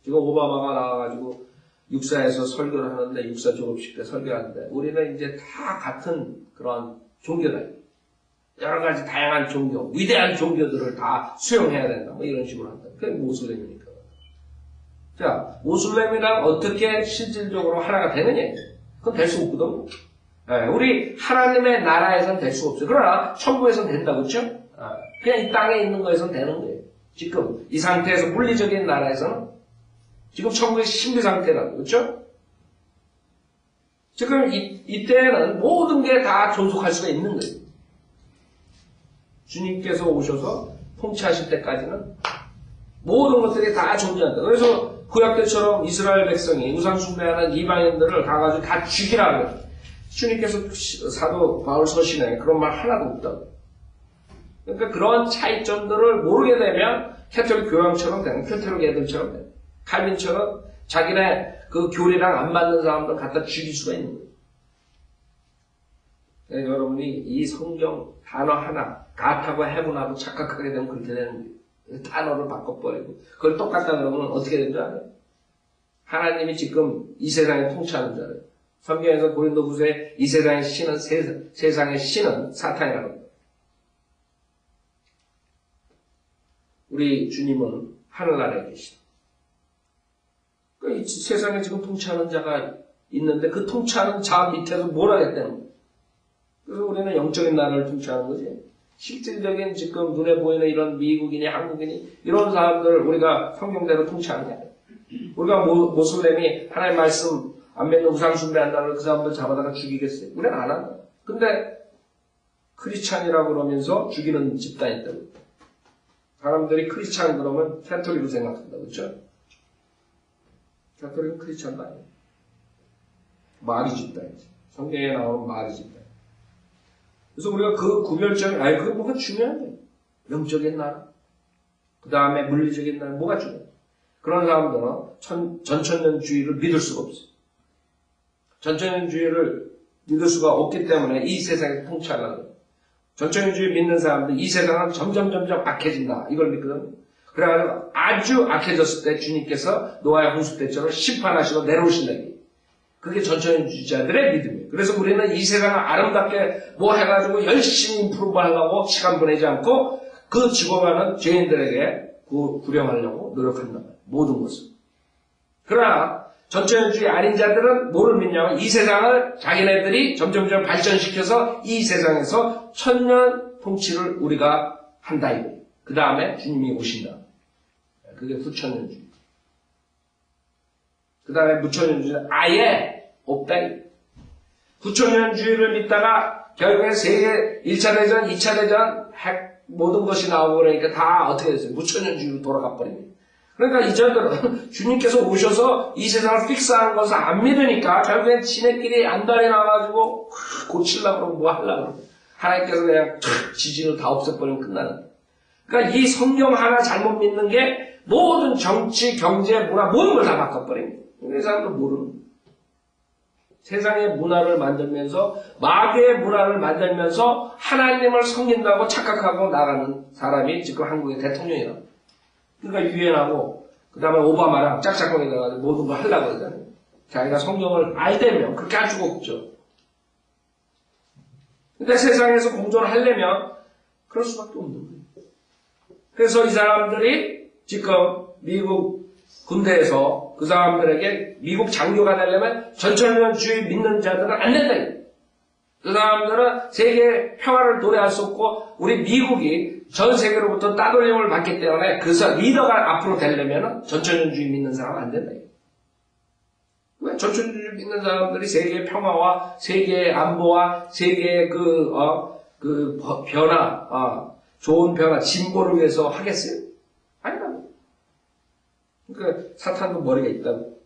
지금 오바마가 나와가지고 육사에서 설교를 하는데 육사 졸업식 때 설교하는데 우리는 이제 다 같은 그런 종교다. 여러 가지 다양한 종교, 위대한 종교들을 다 수용해야 된다. 뭐 이런 식으로 한다. 그게 모슬렘이니까. 자, 모슬렘이랑 어떻게 실질적으로 하나가 되느냐. 그건 될 수 없거든. 우리 하나님의 나라에선 될 수 없어요. 그러나 천국에선 된다. 그렇죠? 그냥 이 땅에 있는 거에선 되는 거예요. 지금 이 상태에서 물리적인 나라에서는 지금 천국의 신비 상태라고. 그렇죠? 지금 이때는 모든 게 다 존속할 수가 있는 거예요. 주님께서 오셔서 통치하실 때까지는 모든 것들이 다 존재한다. 그래서 구약 때처럼 이스라엘 백성이 우상 숭배하는 이방인들을 가가지고 다 죽이라고. 주님께서 사도 바울 서신에 그런 말 하나도 없다고. 그러니까 그런 차이점들을 모르게 되면 캐톨릭 교황처럼 되는, 캐톨릭 애들처럼 되는, 칼빈처럼 자기네 그 교리랑 안 맞는 사람들 갖다 죽일 수가 있는 거예요. 그러니까 여러분이 이 성경 단어 하나, 갓하고 해분하고 착각하게 되면 그렇게 되는 거예요. 단어를 바꿔버리고 그걸 똑같다 그러면 어떻게 되는 줄 알아요? 하나님이 지금 이 세상에 통치하는 자예요. 성경에서 고린도후서에 이 세상의 신은 세상의 신은 사탄이라고 합니다. 우리 주님은 하늘나라에 계시다. 그러니까 이 세상에 지금 통치하는 자가 있는데 그 통치하는 자 밑에서 뭘 하겠다는 거예요. 그래서 우리는 영적인 나라를 통치하는 거지. 실질적인 지금 눈에 보이는 이런 미국인이 한국인이 이런 사람들을 우리가 성경대로 통치하는 게 아니에요. 우리가 모슬렘이 하나님 말씀 안 믿는 우상 숭배한다는 그 사람들 잡아다가 죽이겠어요? 우리는 안 한다. 근데 크리스찬이라고 그러면서 죽이는 집단이 있다고. 사람들이 크리스찬 그러면 캐톨릭을 생각한다. 그렇죠? 캐톨릭은 크리스찬도 아니에요. 마리 집단이지. 성경에 나오는 마리 집단. 그래서 우리가 그 구별점이, 그게 뭐가 중요한데? 영적인 나라. 그 다음에 물리적인 나라, 뭐가 중요해? 그런 사람들은 전천년주의를 믿을 수가 없어. 전천년주의를 믿을 수가 없기 때문에 이 세상에 통치하려고. 전천년주의 믿는 사람들, 이 세상은 점점 악해진다. 이걸 믿거든. 그래가지고 아주 악해졌을 때 주님께서 노아의 홍수 때처럼 심판하시고 내려오신다. 그게 전천주의자들의 믿음이에요. 그래서 우리는 이 세상을 아름답게 뭐 해가지고 열심히 임프루브 하려고 시간 보내지 않고 그 죽어가는 죄인들에게 구령하려고 노력한다. 모든 것을. 그러나 전천주의 아닌 자들은 뭐를 믿냐면 이 세상을 자기네들이 점점 발전시켜서 이 세상에서 천년 통치를 우리가 한다 이거예요. 그 다음에 주님이 오신다. 그게 후천년주의. 그 다음에 무천년주의는 아예 없다. 후천년주의를 믿다가 결국에 세계 1차 대전, 2차 대전, 핵 모든 것이 나오고 그러니까 다 어떻게 됐어요? 무천년주의로 돌아가 버립니다. 그러니까 이자들은 주님께서 오셔서 이 세상을 픽스한 것을 안 믿으니까 결국엔 지네끼리 안달이 나가지고 고치려고 그러고 뭐 하려고 그러고 하나님께서 그냥 지진을 다 없애버리면 끝나는. 그러니까 이 성경 하나 잘못 믿는 게 모든 정치, 경제, 문화 모든 걸 다 바꿔버립니다. 이 사람도 모르는 거예요. 세상의 문화를 만들면서 마귀의 문화를 만들면서 하나님을 섬긴다고 착각하고 나가는 사람이 지금 한국의 대통령이라고. 그러니까 유엔하고 그 다음에 오바마랑 짝짝꿍이 돼가지고 모든 걸 하려고 그러잖아요. 자기가 성경을 알되면 그렇게 할 수가 없죠. 근데 세상에서 공존을 하려면 그럴 수밖에 없는 거예요. 그래서 이 사람들이 지금 미국 군대에서 그 사람들에게 미국 장교가 되려면 전천년주의 믿는 자들은 안 된다. 그 사람들은 세계 평화를 노래할 수 없고 우리 미국이 전 세계로부터 따돌림을 받기 때문에 그 리더가 앞으로 되려면 전천년주의 믿는 사람은 안 된다. 왜 전천주를 믿는 사람들이 세계의 평화와 세계의 안보와 세계의 변화, 좋은 변화, 진보를 위해서 하겠어요? 아니라고. 그러니까 사탄도 머리가 있다고.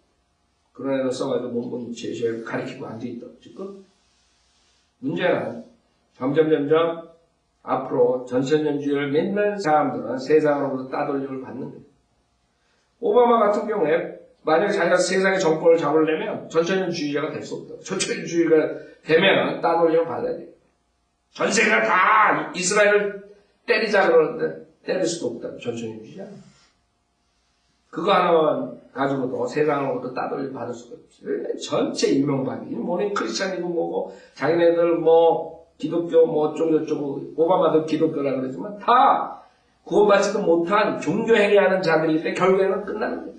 그런 애를 써가지고 몸 제시하고 가리키고 앉아있다고. 지금 문제는 점점 앞으로 전천년주의를 믿는 사람들은 세상으로부터 따돌림을 받는 거예요. 오바마 같은 경우에 만약에 자기가 세상의 정권을 잡으려면 전천년주의자가 될 수 없다. 전천년주의가 되면 따돌림을 받아야 돼요. 전 세계가 다 이스라엘을 때리자 그러는데 때릴 수도 없다. 전천년주의자. 그거 하나만 가지고도 세상으로부터 따돌림 받을 수가 없어요. 전체 인명박이. 뭐는 크리스찬이고 뭐고 자기네들 뭐 기독교 뭐 어쩌고 오바마도 기독교라 그러지만 다 구원받지도 못한 종교행위하는 자들이기 때문에 결국에는 끝나는 거예요.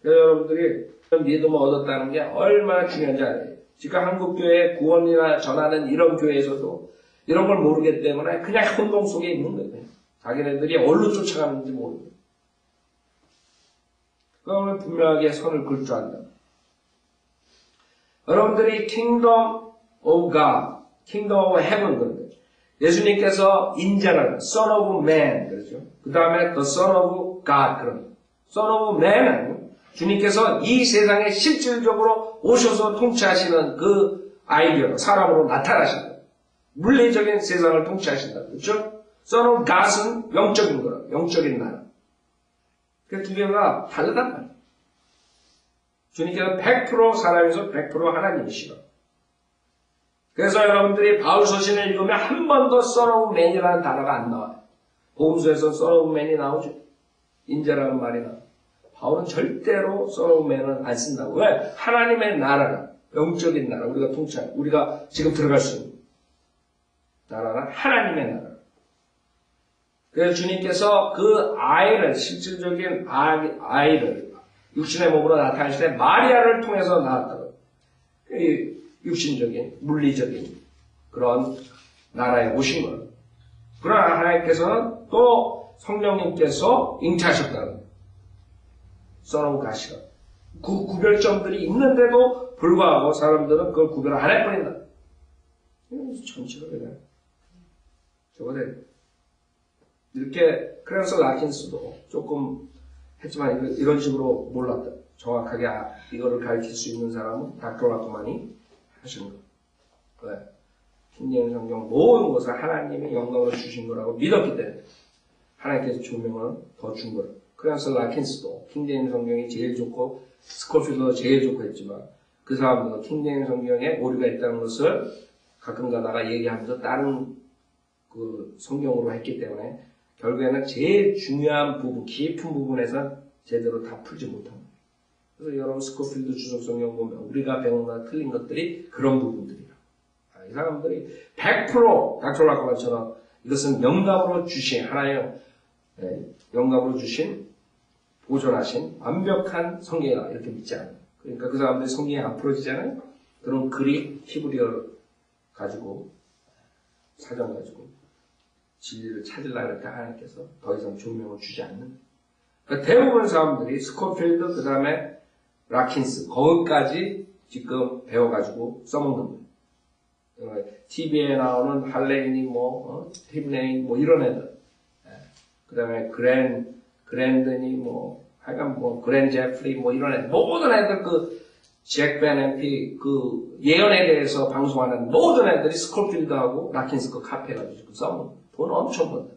그래서 여러분들이 믿음을 얻었다는 게 얼마나 중요한지 알아요. 지금 한국교회 구원이나 전하는 이런 교회에서도 이런 걸 모르기 때문에 그냥 혼동 속에 있는 거예요. 자기네들이 어디로 쫓아가는지 모르고. 그러면 분명하게 선을 긋을 줄 안다. 여러분들이 Kingdom of God, Kingdom of Heaven 그런데 예수님께서 인자라는 Son of Man 그러죠. 그 다음에 The Son of God 그런 Son of Man은 주님께서 이 세상에 실질적으로 오셔서 통치하시는 그 아이디어, 사람으로 나타나신다. 물리적인 세상을 통치하신다. 그렇죠? Son of God은 영적인 거라, 영적인 나라. 그 두 개가 다르단 말이에요. 주님께서 100% 사람에서 100% 하나님이시라. 그래서 여러분들이 바울 서신을 읽으면 한 번도 Son of Man이라는 단어가 안 나와요. 복음서에서 Son of Man이 나오죠. 인자라는 말이 나와요. 바울은 절대로 Son of Man은 안 쓴다고. 왜? 하나님의 나라라. 영적인 나라. 우리가 통치하는, 우리가 지금 들어갈 수 있는 나라는 하나님의 나라. 그래서 주님께서 그 아이를, 실질적인 아이를 육신의 몸으로 나타나실 때 마리아를 통해서 나왔다고. 육신적인, 물리적인 그런 나라에 오신 거예요. 그러나 하나님께서는 또 성령님께서 잉태하셨다는 거예요. 써놓은 가시가. 그 구별점들이 있는데도 불구하고 사람들은 그걸 구별 안 해버린다. 전체가 그냥 저거대 이렇게 크랜서 라킨스도 조금 했지만 이런 식으로 몰랐다. 정확하게 이거를 가르칠 수 있는 사람은 닥터 라크만이 하신 거. 왜? 킹제임스 성경 모든 것을 하나님의 영광으로 주신 거라고 믿었기 때문에 하나님께서 조명을 더 준 거라. 크랜서 라킨스도 킹제임스 성경이 제일 좋고 스코필드도 제일 좋고 했지만 그 사람도 킹제임스 성경에 오류가 있다는 것을 가끔 가다가 얘기하면서 다른 그 성경으로 했기 때문에 결국에는 제일 중요한 부분, 깊은 부분에서 제대로 다 풀지 못합니다. 그래서 여러분 스코필드 주석 성경 보면 우리가 배운 거나 틀린 것들이 그런 부분들이라. 이 사람들이 100% 닥터 라크만처럼 이것은 영감으로 주신 하나의 영감으로 주신 보존하신 완벽한 성경이다 이렇게 믿지 않아요. 그러니까 그 사람들이 성경이 안 풀어지잖아요. 그런 그릭, 히브리어 가지고 사전 가지고 진리를 찾으려고 할 때 하나님께서 더 이상 조명을 주지 않는. 그러니까 대부분 사람들이 스코필드 그 다음에 라킨스 거기까지 지금 배워가지고 써먹는 거예요. TV에 나오는 할레인이 힙네인 이런 애들. 그 다음에 그랜드니 하여간 그랜 제프리 이런 애들. 모든 애들 잭 베네피 예언에 대해서 방송하는 모든 애들이 스코필드하고 라킨스 거 카피해가지고 지금 써먹는 돈 엄청 번다.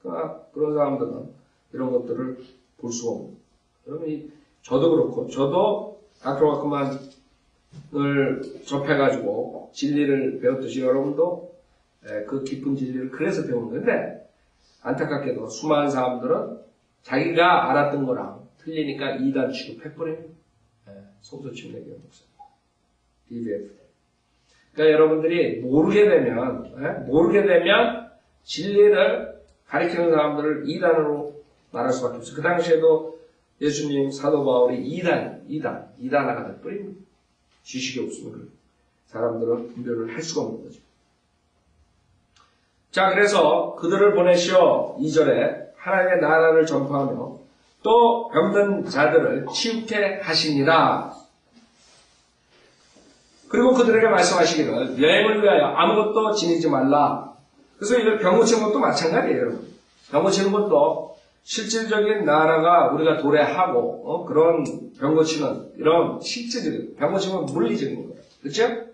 그러니까 그런 사람들은 이런 것들을 볼 수가 없는. 여러분, 저도 그렇고, 저도 닥터 와크만을 접해가지고 진리를 배웠듯이 여러분도 그 깊은 진리를 그래서 배우는 건데, 안타깝게도 수많은 사람들은 자기가 알았던 거랑 틀리니까 이단 취급해버려요. 성서 침례교회 목사. DBF. 그러니까 여러분들이 모르게 되면 진리를 가리키는 사람들을 이단으로 말할 수밖에 없어요. 그 당시에도 예수님 사도 바울이 이단화가 돼버립니다. 지식이 없으면 그래요. 사람들은 분별을 할 수가 없는 거죠. 자, 그래서 그들을 보내시어 2절에 하나님의 나라를 전파하며 또 병든 자들을 치유케 하시니라. 그리고 그들에게 말씀하시기를 여행을 위하여 아무것도 지니지 말라. 그래서 이걸 병 고치는 것도 마찬가지예요, 여러분. 병 고치는 것도 실질적인 나라가 우리가 도래하고 그런 병 고치는 이런 실질적인 병 고치는 건 물리적인 거예요. 그렇죠?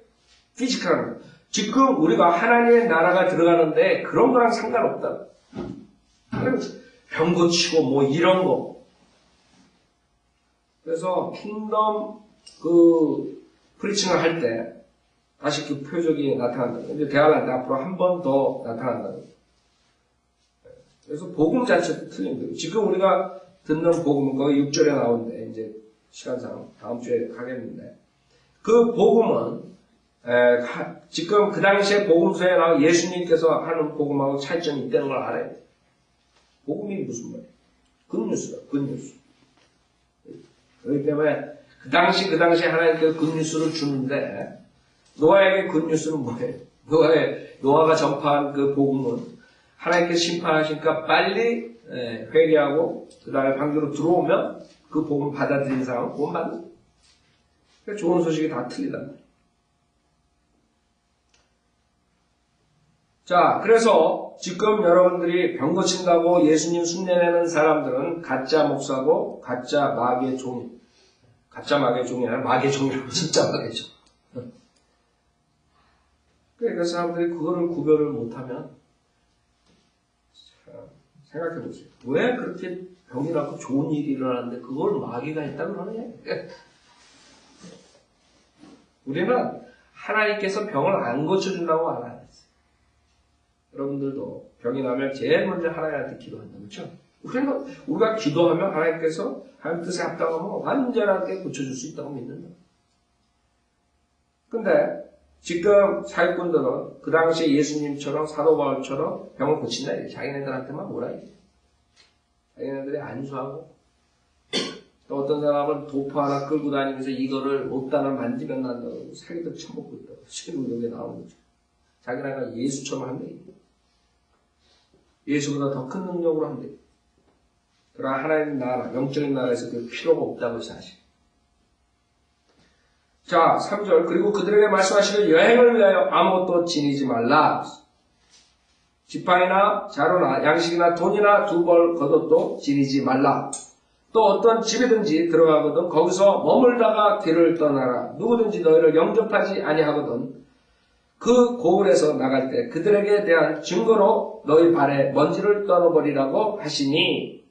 피지컬한 거. 지금 우리가 하나님의 나라가 들어가는데 그런 거랑 상관없다. 병 고치고 뭐 이런 거. 그래서 킹덤 프리칭을 할 때 다시 그 표적이 나타난다. 이제 대화할 때 앞으로 한 번 더 나타난다. 그래서 복음 자체도 틀린 거예요. 지금 우리가 듣는 복음은 거의 6절에 나오는데 이제 시간상 다음 주에 하겠는데 그 복음은 지금 그 당시에 복음서에 나온 예수님께서 하는 복음하고 차이점이 있다는 걸 알아야 돼요. 복음이 무슨 말이에요? 굿뉴스다. 굿뉴스. 그렇기 때문에 그 당시 하나님께서 굿뉴스를 주는데 노아에게 굿뉴스는 뭐예요? 노아가 전파한 그 복음은 하나님께서 심판하시니까 빨리 회개하고 그 다음에 방주로 들어오면 그 복음 받아들인 사람은 구원 받는. 그러니까 좋은 소식이 다 틀리단 말이에요. 자, 그래서 지금 여러분들이 병 고친다고 예수님 흉내내는 사람들은 가짜 목사고 가짜 마귀의 종이. 가짜 마귀의 종이 아니라 마귀의 종이라고 진짜 마귀죠. 그러니까 사람들이 그거를 구별을 못하면 생각해보세요. 왜 그렇게 병이 나고 좋은 일이 일어나는데 그걸 마귀가 했다고 그러느냐. 우리는 하나님께서 병을 안 고쳐준다고 안 하겠어요. 여러분들도 병이 나면 제일 먼저 하나님한테 기도한다. 그렇죠? 우리가 기도하면 하나님께서 하나님 뜻에 합당하면 완전하게 고쳐줄 수 있다고 믿는다. 근데 지금 사기꾼들은 그 당시에 예수님처럼 사도 바울처럼 병을 고친다. 자기네들한테만 뭐라 이게. 자기네들이 안수하고 또 어떤 사람은 도포 하나 끌고 다니면서 이거를 옷단을 만지면 난다고 사기들 쳐먹고 있다고. 지금 여기에 나오는 거죠. 자기네가 예수처럼 한다. 예수보다 더 큰 능력으로 한다. 그러나 하나님 나라, 영적인 나라에서 그 필요가 없다고 사실. 자, 3절. 그리고 그들에게 말씀하시길 여행을 위하여 아무것도 지니지 말라. 지팡이나 자루나 양식이나 돈이나 두 벌 겉옷도 지니지 말라. 또 어떤 집에든지 들어가거든 거기서 머물다가 길을 떠나라. 누구든지 너희를 영접하지 아니하거든 그 고을에서 나갈 때 그들에게 대한 증거로 너희 발에 먼지를 떨어버리라고 하시니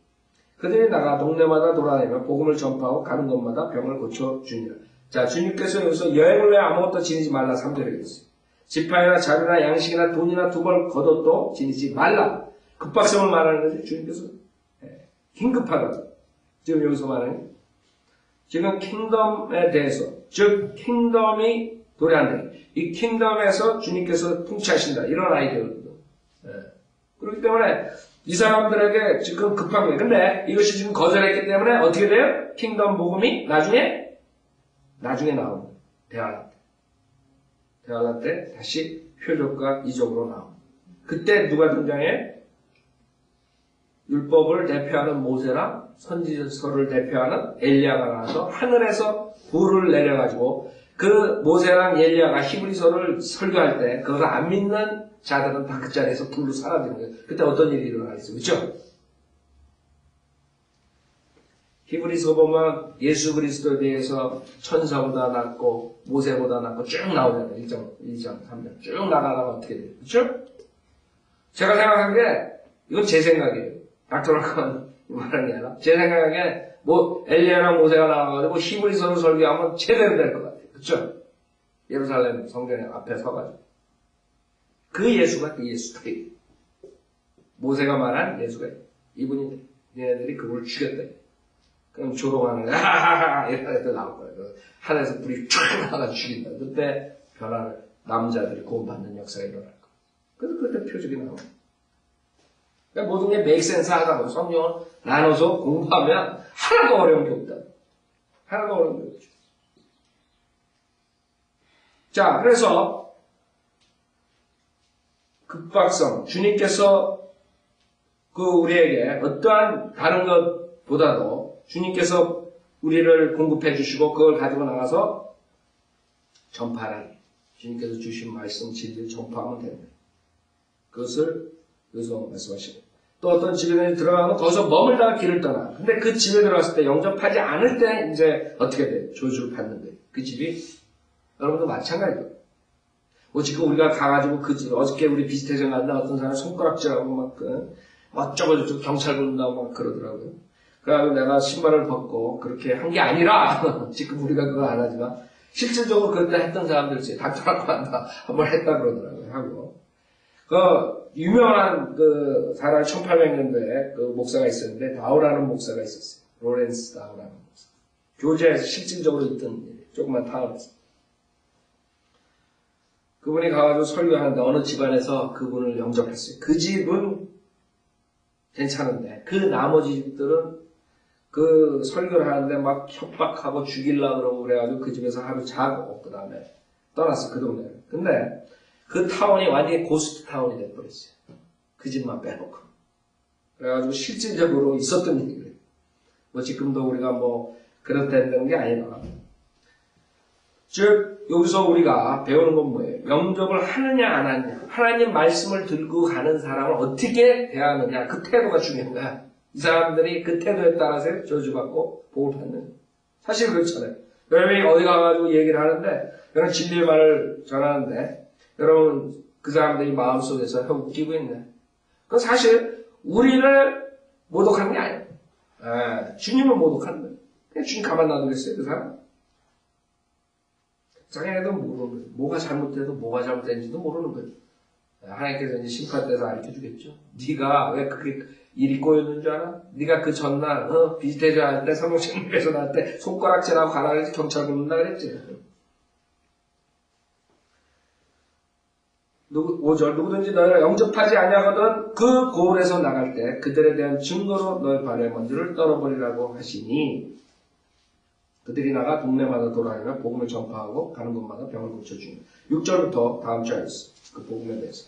그들이 나가 동네마다 돌아다니며 복음을 전파하고 가는 곳마다 병을 고쳐주니라. 자, 주님께서 여기서 여행을 위해 아무것도 지니지 말라 3절에 있어요. 지팡이나 자루나 양식이나 돈이나 두 벌 겉옷도 지니지 말라. 급박성을 말하는 거죠. 주님께서 긴급하다. 지금 여기서 말하는 지금 킹덤에 대해서 즉 킹덤이 도래한다. 이 킹덤에서 주님께서 통치하신다. 이런 아이디어거든요. 그렇기 때문에 이 사람들에게 지금 급한 거예요. 근데 이것이 지금 거절했기 때문에 어떻게 돼요? 킹덤 복음이 나중에 나옵니다. 대환란 때 다시 표적과 이적으로 나옵니다. 그때 누가 등장해? 율법을 대표하는 모세랑 선지서를 대표하는 엘리야가 나와서 하늘에서 불을 내려가지고 그 모세랑 엘리야가 히브리서를 설교할 때 그것을 안 믿는 자들은 다 그 자리에서 불로 사라지는 거예요. 그때 어떤 일이 일어나겠어요? 그렇죠? 히브리서 보면 예수 그리스도에 대해서 천사보다 낫고 모세보다 낫고 쭉 나오잖아요. 1장, 3장 쭉 나가다가 어떻게 돼요? 그렇죠? 제가 생각한 게 이건 제 생각이에요. 닥터락한 말하는 게 아니라 제 생각에 뭐 엘리야랑 모세가 나와가지고 히브리서를 설교하면 제대로 될 것 같아요. 그렇죠? 예루살렘 성전 앞에 서가지고 그 예수가 그 예수들이 모세가 말한 예수가 이분이 얘네들이 그걸 죽였다. 그럼 조롱하는 거야. 하하하 이런 애들 나올 거예요. 하늘에서 불이 쫙 나가 죽인다. 그때 변화를 남자들이 구원받는 역사가 일어날 거예요. 그래서 그때 표적이 나와요. 그러니까 모든 게 make sense 하다고 성경을 나눠서 공부하면 하나도 어려운 게 없다. 하나도 어려운 게 없죠. 자, 그래서 급박성, 주님께서 그 우리에게 어떠한 다른 것 보다도 주님께서 우리를 공급해 주시고 그걸 가지고 나가서 전파하라. 주님께서 주신 말씀 진리를 전파하면 됩니다. 그것을 여기서 말씀하시고 또 어떤 집에 들어가면 거기서 머물다가 길을 떠나. 근데 그 집에 들어갔을 때 영접하지 않을 때 이제 어떻게 돼요? 저주를 받는 거예요. 그 집이 여러분도 마찬가지예요. 뭐 지금 우리가 가가지고 그 집, 어저께 우리 비슷해져 갔는데 어떤 사람이 손가락질하고 막 어쩌고 저쩌고 경찰 부른다고 막 그러더라고요. 그래가지고 내가 신발을 벗고 그렇게 한 게 아니라 지금 우리가 그거 안 하지만 실질적으로 그때 했던 사람들 있어요. 닥터라고 한다. 한번 했다 그러더라고요. 하고. 그 유명한 그 사람 1800년도에 그 목사가 있었는데 다우라는 목사가 있었어요. 로렌스 다우라는 목사. 교제에서 실질적으로 있던 일이에요. 조그만 타운에서. 그분이 가가지고 설교하는데 어느 집안에서 그분을 영접했어요. 그 집은 괜찮은데 그 나머지 집들은 그 설교를 하는데 막 협박하고 죽이려고 그러고 그래가지고 그 집에서 하루 자고 그 다음에 떠났어 그 동네를. 근데 그 타운이 완전히 고스트 타운이 돼버렸어요. 그 집만 빼놓고. 그래가지고 실질적으로 있었던 일이에요. 뭐 지금도 우리가 뭐 그렇다는 게 아니라. 즉 여기서 우리가 배우는 건 뭐예요? 영접을 하느냐 안 하느냐. 하나님 말씀을 들고 가는 사람을 어떻게 대하느냐. 그 태도가 중요한 거야. 이 사람들이 그 태도에 따라서 저주받고 복을 받는. 사실 그렇잖아요. 여러분이 어디 가가지고 얘기를 하는데 여러분 진리의 말을 전하는데 여러분 그 사람들이 마음속에서 웃기고 있네. 그건 사실 우리를 모독하는 게 아니에요. 주님을 모독하는 거예요. 그냥 주님 가만 놔두겠어요 그 사람? 자기네도 모르는 거예요. 뭐가 잘못돼도 뭐가 잘못된지도 모르는 거예요. 하나님께서 이제 심판 때서 알려주겠죠. 네가 왜 그렇게 일이 꼬였는 줄 알아? 네가 그 전날 비슷해져 할 때 성령님께서 나한테 손가락질하고 가라 그랬지 경찰 부른다 그랬지. 5절 누구든지 너희가 영접하지 아니하거든 그 고을에서 나갈 때 그들에 대한 증거로 너희 발의 먼지를 떨어버리라고 하시니 그들이 나가 동네마다 돌아다니며 복음을 전파하고 가는 곳마다 병을 고쳐주니 6절부터 다음 주에 하겠습니다. 그 복음에 대해서.